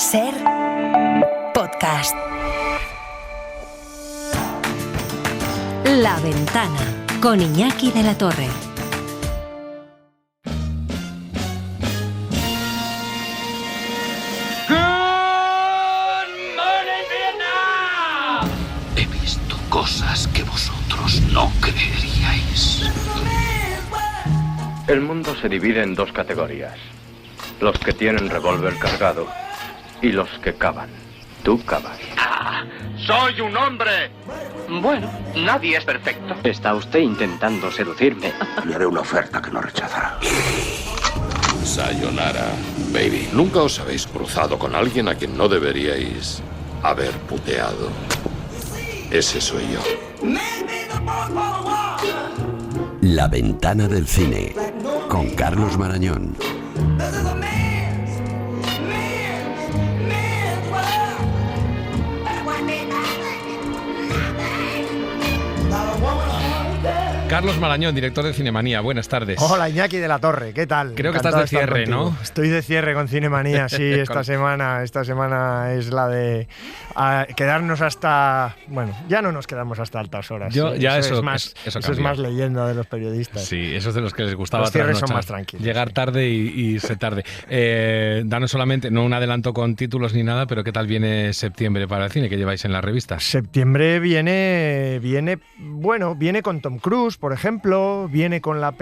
Ser podcast. La Ventana con Iñaki de la Torre. He visto cosas que vosotros no creeríais. El mundo se divide en dos categorías. Los que tienen revólver cargado y los que cavan. Tú cavas. ¡Ah! ¡Soy un hombre! Bueno, nadie es perfecto. ¿Está usted intentando seducirme? Le haré una oferta que no rechazará. Sayonara, baby. Nunca os habéis cruzado con alguien a quien no deberíais haber puteado. Ese soy yo. La Ventana del Cine, con Carlos Marañón. Carlos Marañón, director de Cinemanía. Buenas tardes. Hola, Iñaki de la Torre, ¿qué tal? Creo que estás de cierre, ¿no? Estoy de cierre con Cinemanía, sí, esta semana es la de quedarnos hasta... Bueno, ya no nos quedamos hasta altas horas. Eso es más leyenda de los periodistas. Sí, eso es de los que les gustaba. Los cierres son más tranquilos. Llegar tarde y irse tarde. Danos solamente, no un adelanto con títulos ni nada, pero ¿qué tal viene septiembre para el cine que lleváis en la revista? Septiembre viene con Tom Cruise, por ejemplo, viene con la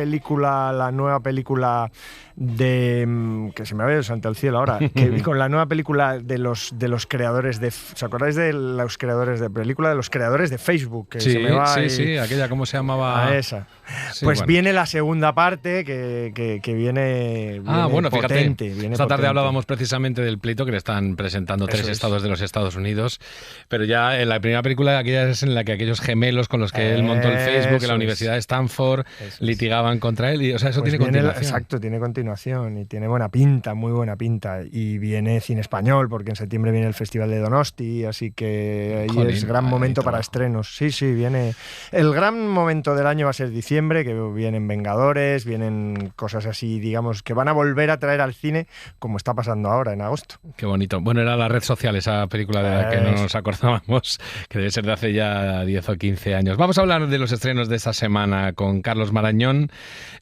nueva película de... que se me ha ido santo al cielo ahora, con la nueva película de los creadores de... ¿Os acordáis de los creadores de película? De los creadores de Facebook. Que sí, se me va sí, aquella, ¿cómo se llamaba? A esa. Sí, pues bueno. viene la segunda parte que viene bueno, potente. Fíjate, esta tarde hablábamos precisamente del pleito que le están presentando tres estados de los Estados Unidos, pero ya en la primera película, aquella es en la que aquellos gemelos con los que él montó el Facebook en la Universidad de Stanford litigaban contra él, y o sea, eso pues tiene continuación. Exacto, tiene continuación y tiene buena pinta, muy buena pinta, y viene cine español, porque en septiembre viene el Festival de Donosti, así que ahí es gran momento para estrenos. Sí, viene... El gran momento del año va a ser diciembre, que vienen Vengadores, vienen cosas así, digamos, que van a volver a traer al cine, como está pasando ahora en agosto. Qué bonito. Bueno, era La Red Social, esa película de la que no nos acordábamos, que debe ser de hace ya 10 o 15 años. Vamos a hablar de los estrenos de esta semana con Carlos Marañón.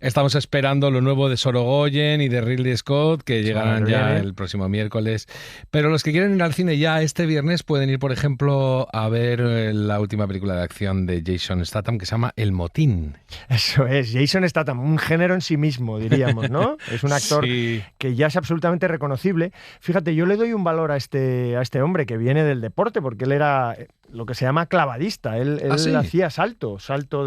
Estamos esperando lo nuevo de Sorogoyen y de Ridley Scott, que llegarán ya el próximo miércoles. Pero los que quieren ir al cine ya este viernes pueden ir, por ejemplo, a ver la última película de acción de Jason Statham, que se llama El Motín. Eso es, Jason Statham, un género en sí mismo, diríamos, ¿no? Es un actor que ya es absolutamente reconocible. Fíjate, yo le doy un valor a este hombre que viene del deporte, porque él era lo que se llama clavadista. Él hacía salto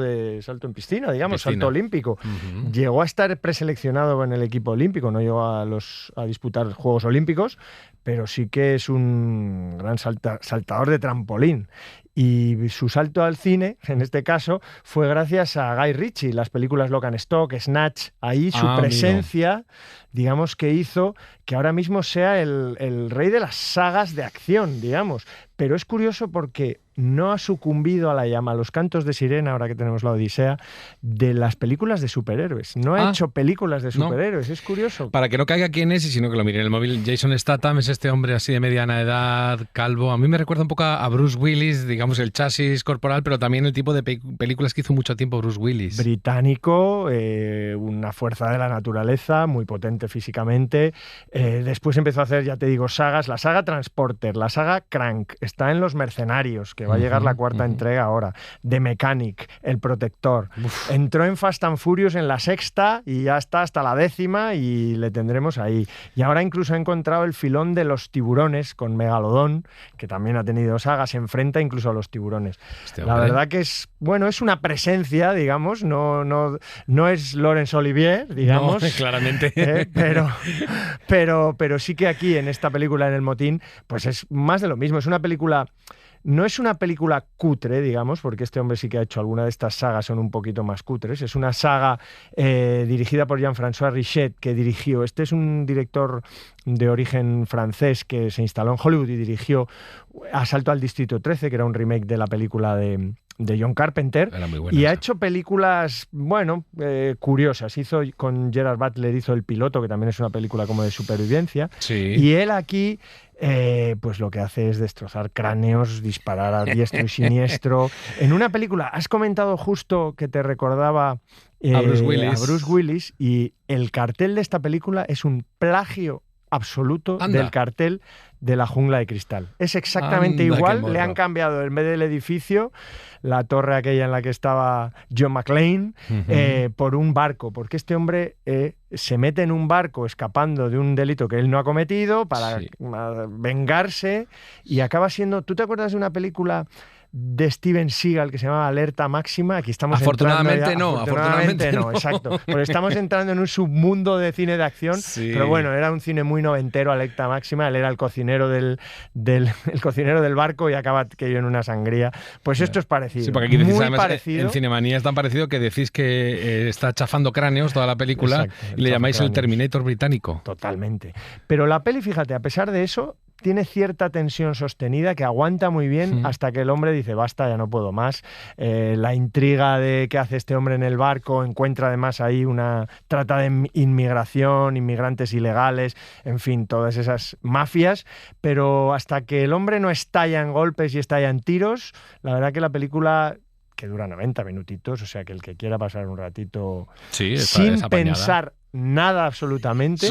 en piscina, digamos, salto olímpico. Uh-huh. Llegó a estar preseleccionado en el equipo olímpico, no llegó a disputar Juegos Olímpicos, pero sí que es un gran saltador de trampolín. Y su salto al cine, en este caso, fue gracias a Guy Ritchie, las películas Lock and Stock, Snatch. Ahí su presencia, digamos, que hizo que ahora mismo sea el rey de las sagas de acción, digamos. Pero es curioso porque no ha sucumbido a la llama, a los cantos de sirena, ahora que tenemos la Odisea, de las películas de superhéroes. No ha hecho películas de superhéroes, es curioso. Para que no caiga quién es, y sino que lo miren en el móvil, Jason Statham es este hombre así de mediana edad, calvo. A mí me recuerda un poco a Bruce Willis, digamos, el chasis corporal, pero también el tipo de películas que hizo mucho tiempo Bruce Willis. Británico, una fuerza de la naturaleza, muy potente físicamente. Después empezó a hacer, ya te digo, sagas. La saga Transporter, la saga Crank, está en Los Mercenarios, que va a llegar la cuarta entrega ahora. The Mechanic, El Protector. Uf. Entró en Fast and Furious en la sexta y ya está hasta la 10ª y le tendremos ahí. Y ahora incluso ha encontrado el filón de Los Tiburones con Megalodón, que también ha tenido saga, se enfrenta incluso a los tiburones. La verdad que es una presencia, digamos, no es Laurence Olivier, digamos. No, claramente. Pero sí que aquí en esta película, en El Motín, pues es más de lo mismo. No es una película cutre, digamos, porque este hombre sí que ha hecho alguna de estas sagas, son un poquito más cutres. Es una saga dirigida por Jean-François Richet, que dirigió. Este es un director de origen francés que se instaló en Hollywood y dirigió Asalto al Distrito 13, que era un remake de la película de John Carpenter. Era muy buena y esa. ha hecho películas, bueno, curiosas. Hizo con Gerard Butler, hizo El piloto, que también es una película como de supervivencia. Sí. Y él aquí... pues lo que hace es destrozar cráneos, disparar a diestro y siniestro. En una película, has comentado justo que te recordaba a Bruce Willis, y el cartel de esta película es un plagio absoluto Anda. del cartel de La jungla de cristal. Es exactamente Anda, qué igual, morro. le han cambiado en vez del edificio, la torre aquella en la que estaba John McClane, por un barco, porque este hombre se mete en un barco escapando de un delito que él no ha cometido para vengarse, y acaba siendo... ¿Tú te acuerdas de una película de Steven Seagal que se llamaba Alerta Máxima? Aquí estamos Afortunadamente afortunadamente no, no. Exacto. Pero estamos entrando en un submundo de cine de acción, Sí. pero bueno, era un cine muy noventero, Alerta Máxima. Él era el cocinero el cocinero del barco y acaba aquello en una sangría. Pues esto es parecido. Sí, porque aquí decís, muy además, parecido. en Cinemanía es tan parecido que decís que está chafando cráneos toda la película. Exacto, y le llamáis el chafacráneos. Terminator británico. Totalmente. Pero la peli, fíjate, a pesar de eso, tiene cierta tensión sostenida que aguanta muy bien hasta que el hombre dice, basta, ya no puedo más. La intriga de qué hace este hombre en el barco, encuentra además ahí una trata de inmigración, inmigrantes ilegales, en fin, todas esas mafias, pero hasta que el hombre no estalla en golpes y estalla en tiros, la verdad que la película... que dura 90 minutitos, o sea que el que quiera pasar un ratito Sí, está sin desapañada. pensar nada absolutamente,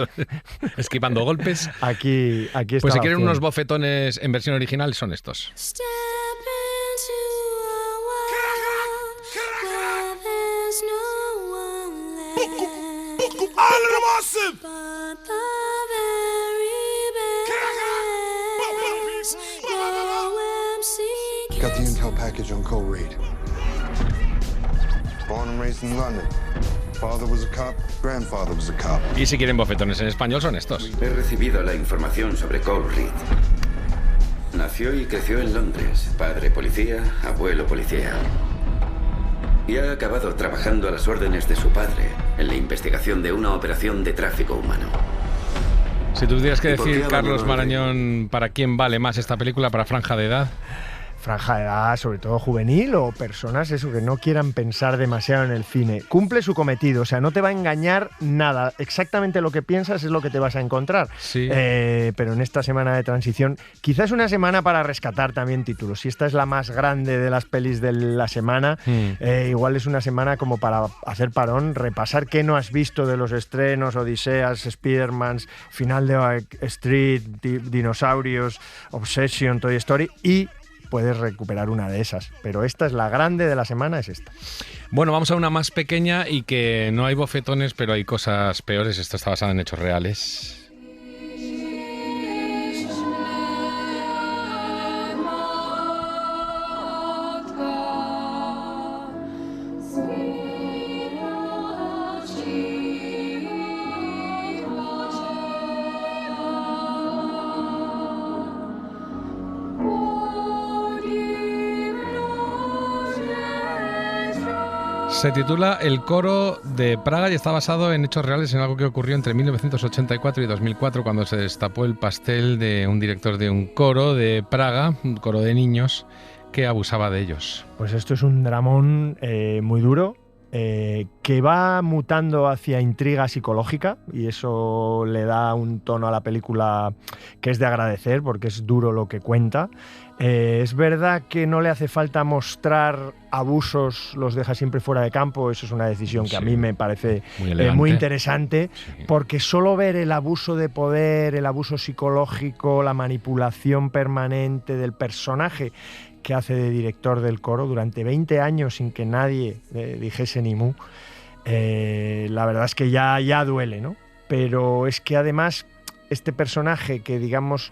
Esquivando golpes. aquí está. Pues si la quieren opción. unos bofetones en versión original, son estos. Step into a world where there's no one left but the very best. No Got the intel package on Cole Reed. Born and raised in London. Father was a cop, grandfather was a cop. Y si quieren bofetones en español, son estos. He recibido la información sobre Cole Reed. Nació y creció en Londres. Padre policía, abuelo policía. Y ha acabado trabajando a las órdenes de su padre en la investigación de una operación de tráfico humano. Si tú tuvieras que ¿Y por qué decir, Carlos abandonó el Marañón, ¿para quién vale más esta película? ¿Para franja de edad? Franja de edad, sobre todo juvenil, o personas eso que no quieran pensar demasiado en el cine. Cumple su cometido, o sea, no te va a engañar nada. Exactamente lo que piensas es lo que te vas a encontrar. Sí. Pero en esta semana de transición, quizás una semana para rescatar también títulos. Si esta es la más grande de las pelis de la semana, igual es una semana como para hacer parón, repasar qué no has visto de los estrenos, Odiseas, Spider-Mans, Final de Street, Dinosaurios, Obsession, Toy Story, y puedes recuperar una de esas. Pero esta es la grande de la semana, es esta. Bueno, vamos a una más pequeña y que no hay bofetones, pero hay cosas peores. Esto está basado en hechos reales. Se titula El coro de Praga y está basado en hechos reales, en algo que ocurrió entre 1984 y 2004, cuando se destapó el pastel de un director de un coro de Praga, un coro de niños, que abusaba de ellos. Pues esto es un dramón muy duro, que va mutando hacia intriga psicológica, y eso le da un tono a la película que es de agradecer, porque es duro lo que cuenta. Es verdad que no le hace falta mostrar abusos, los deja siempre fuera de campo. Eso es una decisión que a mí me parece muy interesante, porque solo ver el abuso de poder, el abuso psicológico, la manipulación permanente del personaje que hace de director del coro durante 20 años sin que nadie dijese ni mu, la verdad es que ya duele, ¿no? Pero es que además este personaje que digamos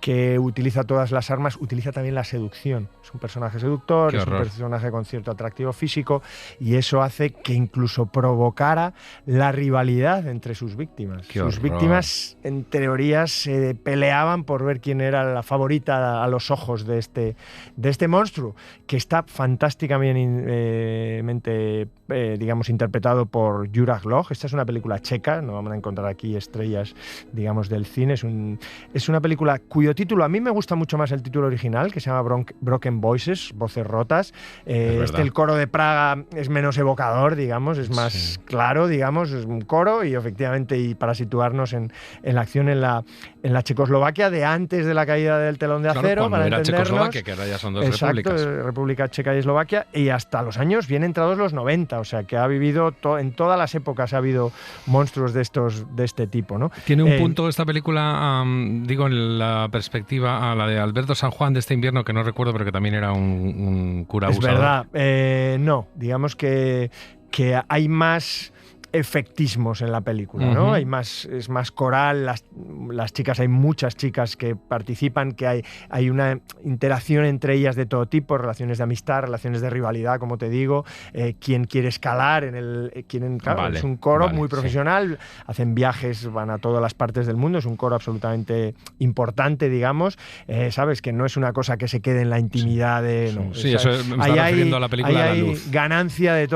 que utiliza todas las armas, utiliza también la seducción. Es un personaje seductor, es un personaje con cierto atractivo físico, y eso hace que incluso provocara la rivalidad entre sus víctimas. Sus víctimas, en teoría, se peleaban por ver quién era la favorita a los ojos de este monstruo, que está fantásticamente digamos, interpretado por Juraj Loh. Esta es una película checa, no vamos a encontrar aquí estrellas, digamos, del cine. Es una película cuyo cuyo título, a mí me gusta mucho más el título original, que se llama Broken Voices, Voces Rotas. El coro de Praga es menos evocador, digamos, es más claro, digamos, es un coro y efectivamente, y para situarnos en la acción en la Checoslovaquia de antes de la caída del telón de acero, para era entendernos. Checoslovaquia, que ahora ya son dos repúblicas. República Checa y Eslovaquia, y hasta los años bien entrados los 90, o sea que ha vivido en todas las épocas ha habido monstruos de este tipo, ¿no? Tiene un punto esta película, digo, en la perspectiva a la de Alberto San Juan de este invierno, que no recuerdo, pero que también era un cura abusador. Es verdad, no, digamos que hay más efectismos en la película, ¿no? Es más coral, las chicas, hay muchas chicas que participan, que hay una interacción entre ellas de todo tipo, relaciones de amistad, relaciones de rivalidad, como te digo, quien quiere escalar es un coro muy profesional, hacen viajes, van a todas las partes del mundo, es un coro absolutamente importante, digamos, sabes que no es una cosa que se quede en la intimidad de... No, eso me está refiriendo a la película hay La Luz. ganancia de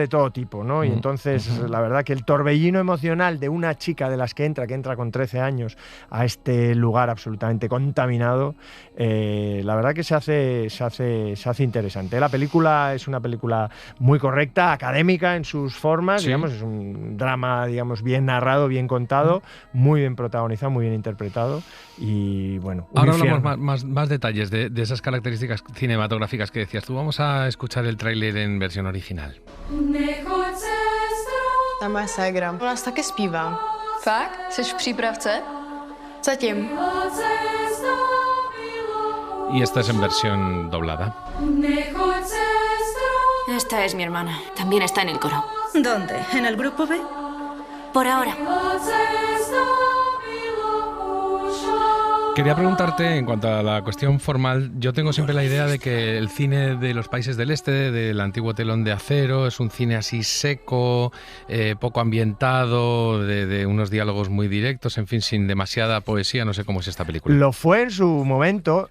todo tipo, ¿no? Y entonces la verdad que el torbellino emocional de una chica de las que entra con 13 años a este lugar absolutamente contaminado, la verdad que se hace interesante. La película es una película muy correcta, académica en sus formas, digamos, es un drama, digamos, bien narrado, bien contado, muy bien protagonizado, muy bien interpretado y bueno. Ahora hablamos más detalles de esas características cinematográficas que decías tú. Vamos a escuchar el tráiler en versión original. Ta moje ségra. U nás taky zpívá. Fakt? Jseš v přípravce? Zatím. Y esta es en versión doblada. Esta es mi hermana. También está en el coro. ¿Dónde? ¿En el grupo B? Por ahora. Quería preguntarte, en cuanto a la cuestión formal, yo tengo siempre la idea de que el cine de los países del este, del antiguo telón de acero, es un cine así seco, poco ambientado, de unos diálogos muy directos, en fin, sin demasiada poesía. No sé cómo es esta película. Lo fue en su momento.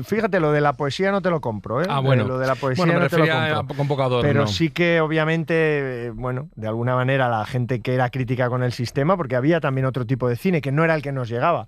Fíjate, lo de la poesía no te lo compro, ¿eh? Bueno. Lo de la poesía me no te lo refería compro. un poco adorno. Pero sí que, obviamente, de alguna manera, la gente que era crítica con el sistema, porque había también otro tipo de cine que no era el que nos llegaba.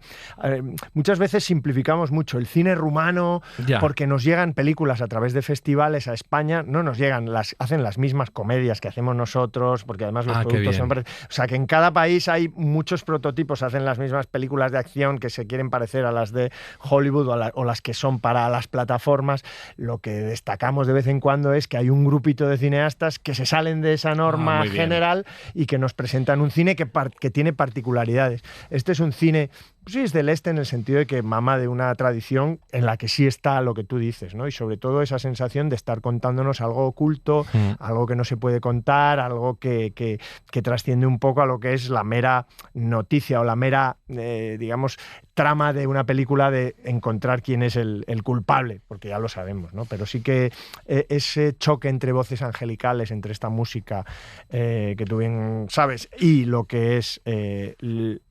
Muchas veces simplificamos mucho el cine rumano porque nos llegan películas a través de festivales a España, no nos llegan, hacen las mismas comedias que hacemos nosotros, porque además los productos son... O sea, que en cada país hay muchos prototipos, hacen las mismas películas de acción que se quieren parecer a las de Hollywood o las que son para las plataformas. Lo que destacamos de vez en cuando es que hay un grupito de cineastas que se salen de esa norma general y que nos presentan un cine que tiene particularidades. Este es un cine... Sí, es del este en el sentido de que mama de una tradición en la que sí está lo que tú dices, ¿no? Y sobre todo esa sensación de estar contándonos algo oculto, algo que no se puede contar, algo que trasciende un poco a lo que es la mera noticia o la mera, digamos, trama de una película de encontrar quién es el culpable, porque ya lo sabemos, ¿no? Pero sí que ese choque entre voces angelicales, entre esta música que tú bien sabes y lo que es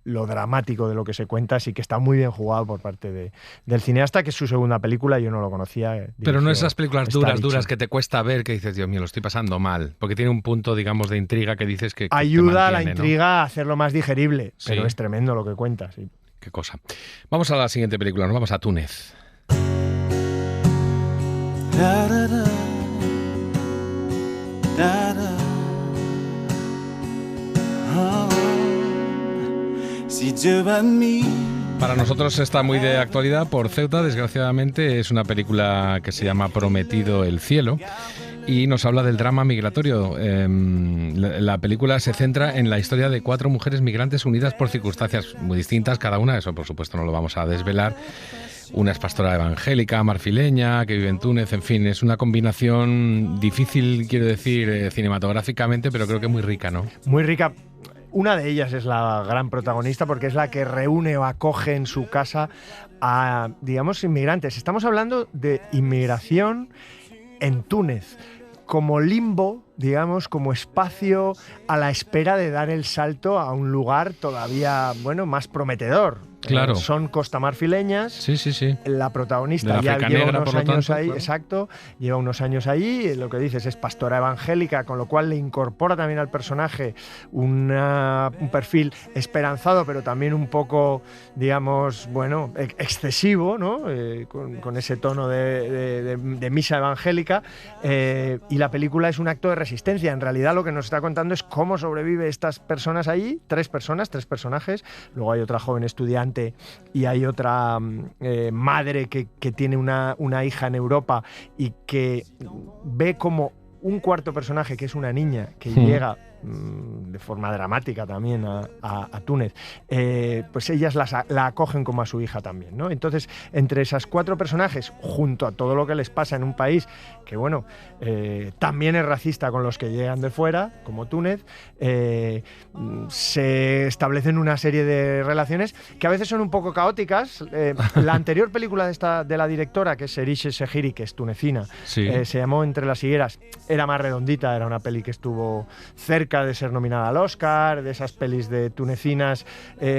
lo dramático de lo que se cuenta, sí que está muy bien jugado por parte del cineasta, que es su segunda película, yo no lo conocía. Pero no esas películas duras que te cuesta ver, que dices, Dios mío, lo estoy pasando mal, porque tiene un punto, digamos, de intriga que dices que ayuda a la intriga a hacerlo más digerible, pero es tremendo lo que cuenta, sí. Qué cosa. Vamos a la siguiente película, nos vamos a Túnez. Da, da, da. Da, da. Oh. Si Dieu va mí. Para nosotros está muy de actualidad por Ceuta, desgraciadamente. Es una película que se llama Prometido el cielo y nos habla del drama migratorio. La película se centra en la historia de 4 mujeres migrantes unidas por circunstancias muy distintas, cada una, eso por supuesto no lo vamos a desvelar. Una es pastora evangélica, marfileña, que vive en Túnez, en fin, es una combinación difícil, quiero decir, cinematográficamente, pero creo que muy rica, ¿no? Muy rica. Una de ellas es la gran protagonista porque es la que reúne o acoge en su casa a, digamos, inmigrantes. Estamos hablando de inmigración en Túnez, como limbo digamos, como espacio a la espera de dar el salto a un lugar todavía, bueno, más prometedor. Claro. Son costamarfileñas. Sí, sí, sí. La protagonista ya lleva unos años ahí, exacto, lleva unos años ahí. Lo que dices es pastora evangélica, con lo cual le incorpora también al personaje un perfil esperanzado, pero también un poco, digamos, bueno, excesivo, ¿no? Con ese tono de misa evangélica. Y la película es un acto de resistencia. En realidad lo que nos está contando es cómo sobrevive estas personas ahí, tres personajes. Luego hay otra joven estudiante y hay otra madre que tiene una hija en Europa y que ve como un cuarto personaje, que es una niña que llega de forma dramática también a Túnez, pues ellas la acogen como a su hija también, ¿no? Entonces, entre esas cuatro personajes, junto a todo lo que les pasa en un país que, bueno, también es racista con los que llegan de fuera, como Túnez, se establecen una serie de relaciones que a veces son un poco caóticas. La anterior película de la directora, que es Seriche Segiri, que es tunecina, sí. Se llamó Entre las higueras, era más redondita, era una peli que estuvo cerca de ser nominada al Oscar, de esas pelis de tunecinas,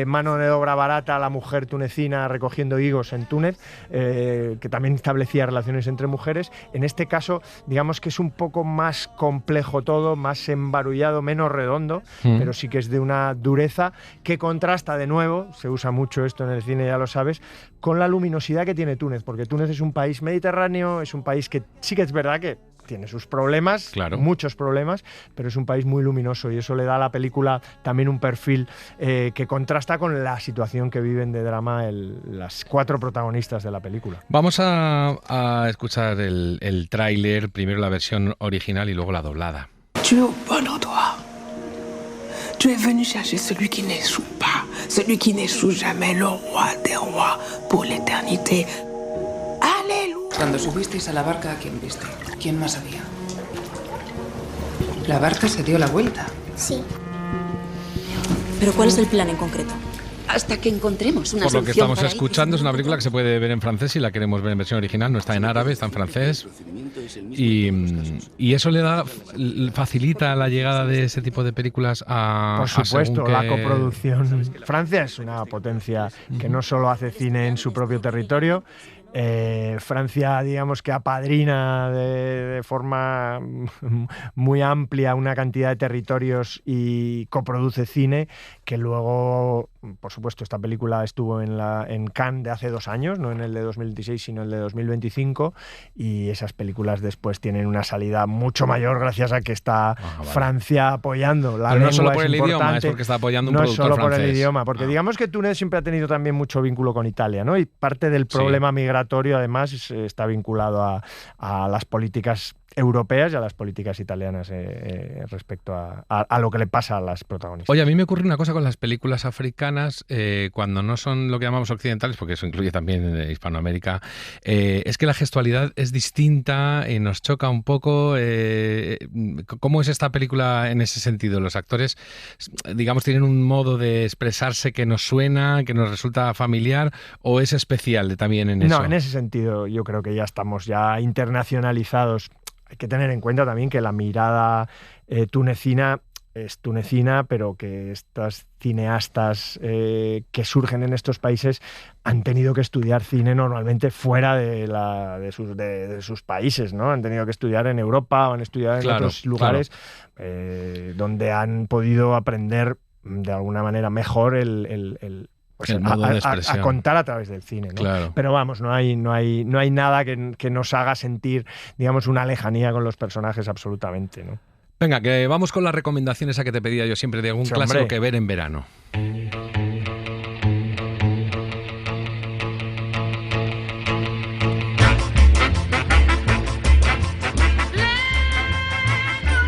mano de obra barata, la mujer tunecina recogiendo higos en Túnez, que también establecía relaciones entre mujeres. En este caso, digamos que es un poco más complejo todo, más embarullado, menos redondo, pero sí que es de una dureza que contrasta de nuevo, se usa mucho esto en el cine, ya lo sabes, con la luminosidad que tiene Túnez, porque Túnez es un país mediterráneo, es un país que sí que es verdad que tiene sus problemas, claro, muchos problemas, pero es un país muy luminoso y eso le da a la película también un perfil que contrasta con la situación que viven de drama las cuatro protagonistas de la película. Vamos a escuchar el tráiler, primero la versión original y luego la doblada. Tu es au bon endroit. Tu es venu chercher celui qui n'échoue pas, celui qui n'échoue jamais, le roi des rois pour l'éternité. Alléluia. Cuando subisteis a la barca, ¿a quién viste? ¿Quién más había? La barca se dio la vuelta. Sí. ¿Pero cuál es el plan en concreto? Hasta que encontremos una solución. Por lo que estamos escuchando, es una película que se puede ver en francés si la queremos ver en versión original. No está en árabe, está en francés. Y eso facilita la llegada de ese tipo de películas a... Por supuesto, la coproducción. Francia es una potencia que no solo hace cine en su propio territorio. Francia, digamos que apadrina de forma muy amplia una cantidad de territorios y coproduce cine que luego, por supuesto, esta película estuvo en Cannes de hace 2 años, no en el de 2016 sino el de 2025, y esas películas después tienen una salida mucho mayor gracias a que está Francia apoyando. La lengua no solo por es el importante, idioma, es porque está apoyando un productor francés. No solo por el francés. idioma, porque digamos que Túnez siempre ha tenido también mucho vínculo con Italia, ¿no? Y parte del problema migratorio además está vinculado a las políticas europeas y a las políticas italianas respecto a lo que le pasa a las protagonistas. Oye, a mí me ocurre una cosa con las películas africanas cuando no son lo que llamamos occidentales, porque eso incluye también Hispanoamérica, es que la gestualidad es distinta, nos choca un poco. ¿Cómo es esta película en ese sentido? Los actores, digamos, tienen un modo de expresarse que nos suena, que nos resulta familiar, ¿o es especial también en eso? No, en ese sentido yo creo que ya estamos internacionalizados. Hay que tener en cuenta también que la mirada tunecina es tunecina, pero que estas cineastas que surgen en estos países han tenido que estudiar cine normalmente fuera de sus países, ¿no? Han tenido que estudiar en Europa o han estudiado en otros lugares donde han podido aprender de alguna manera mejor a contar a través del cine, ¿no? Claro. Pero vamos, no hay nada que nos haga sentir, digamos, una lejanía con los personajes absolutamente, ¿no? Venga, que vamos con las recomendaciones a que te pedía yo siempre de algún clásico que ver en verano.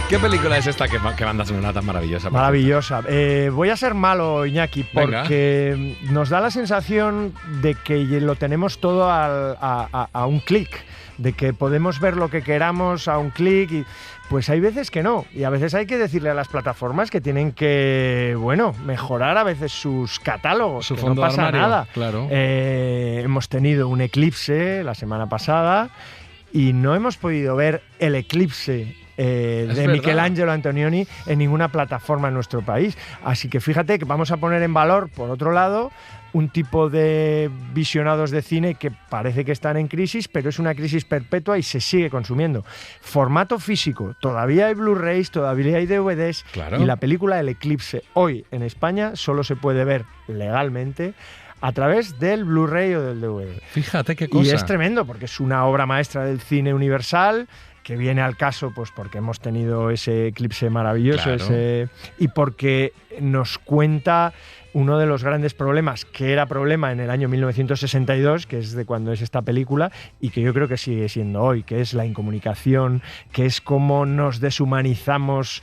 ¿Qué película es esta que mandas una tan maravillosa? Maravillosa. Voy a ser malo, Iñaki, porque nos da la sensación de que lo tenemos todo a un clic, de que podemos ver lo que queramos a un clic y pues hay veces que no, y a veces hay que decirle a las plataformas que tienen que, mejorar a veces sus catálogos, su fondo no pasa armario, nada. Claro. Hemos tenido un eclipse la semana pasada y no hemos podido ver el eclipse de Michelangelo Antonioni en ninguna plataforma en nuestro país. Así que fíjate que vamos a poner en valor, por otro lado, un tipo de visionados de cine que parece que están en crisis, pero es una crisis perpetua y se sigue consumiendo. Formato físico, todavía hay Blu-rays, todavía hay DVDs, claro. Y la película El Eclipse hoy en España solo se puede ver legalmente a través del Blu-ray o del DVD. Fíjate qué cosa. Y es tremendo porque es una obra maestra del cine universal que viene al caso pues porque hemos tenido ese eclipse maravilloso, claro. Y porque nos cuenta uno de los grandes problemas, que era problema en el año 1962, que es de cuando es esta película, y que yo creo que sigue siendo hoy, que es la incomunicación, que es cómo nos deshumanizamos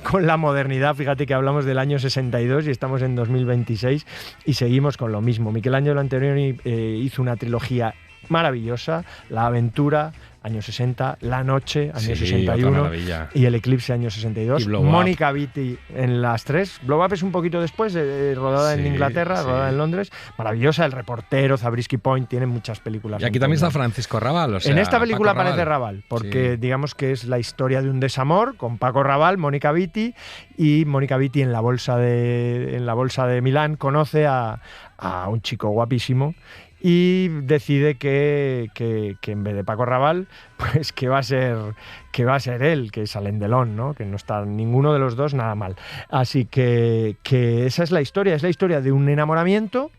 con la modernidad. Fíjate que hablamos del año 62 y estamos en 2026 y seguimos con lo mismo. Michelangelo Antonioni hizo una trilogía maravillosa, La aventura, año 60, La noche, año 61, y El eclipse, año 62. Mónica Vitti en las tres. Blow Up es un poquito después, rodada en Inglaterra, rodada en Londres. Maravillosa, El reportero, Zabriskie Point, tiene muchas películas. Y aquí también está Francisco Rabal. O sea, en esta película Paco aparece Rabal, porque digamos que es la historia de un desamor con Paco Rabal, Mónica Vitti, y Mónica Vitti en la bolsa de Milán conoce a un chico guapísimo y decide que en vez de Paco Rabal, pues que va a ser él, que es Alain Delon, ¿no? Que no está ninguno de los dos nada mal. Así que esa es la historia de un enamoramiento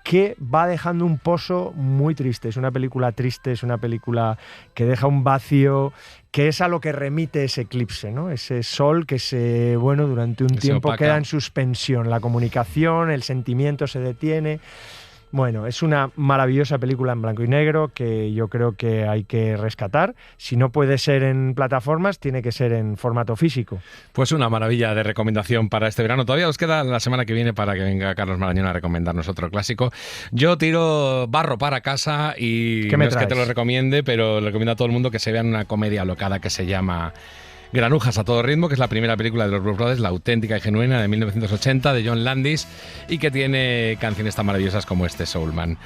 que va dejando un pozo muy triste. Es una película triste, es una película que deja un vacío, que es a lo que remite ese eclipse, ¿no? Ese sol que durante un tiempo queda en suspensión. La comunicación, el sentimiento se detiene. Bueno, es una maravillosa película en blanco y negro que yo creo que hay que rescatar. Si no puede ser en plataformas, tiene que ser en formato físico. Pues una maravilla de recomendación para este verano. Todavía os queda la semana que viene para que venga Carlos Marañón a recomendarnos otro clásico. Yo tiro barro para casa y no es que te lo recomiende, pero le recomiendo a todo el mundo que se vean una comedia alocada que se llama Granujas a todo ritmo, que es la primera película de los Blues Brothers, la auténtica y genuina de 1980 de John Landis, y que tiene canciones tan maravillosas como Soulman.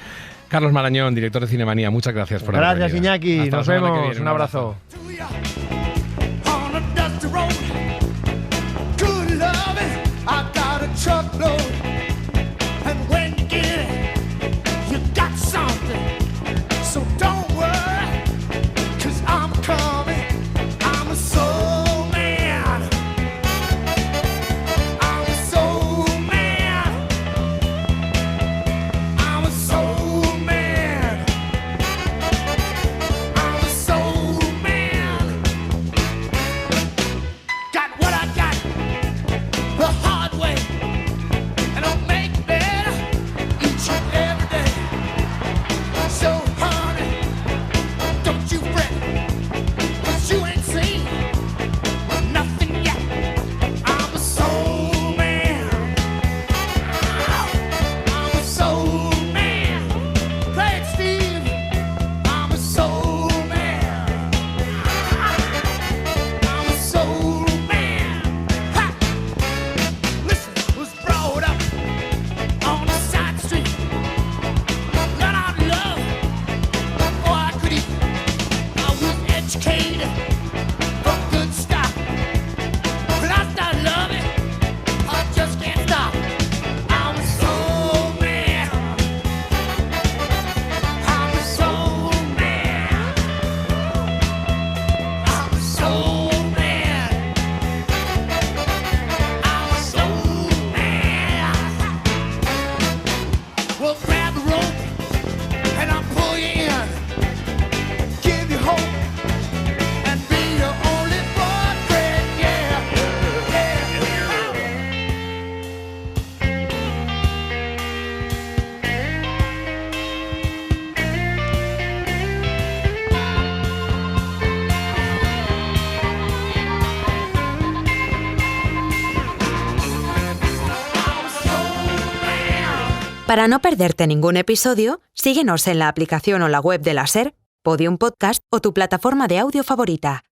Carlos Marañón, director de Cinemanía, muchas gracias por haber venido. Gracias, Iñaki. Nos vemos. Un abrazo. Para no perderte ningún episodio, síguenos en la aplicación o la web de la SER, Podium Podcast o tu plataforma de audio favorita.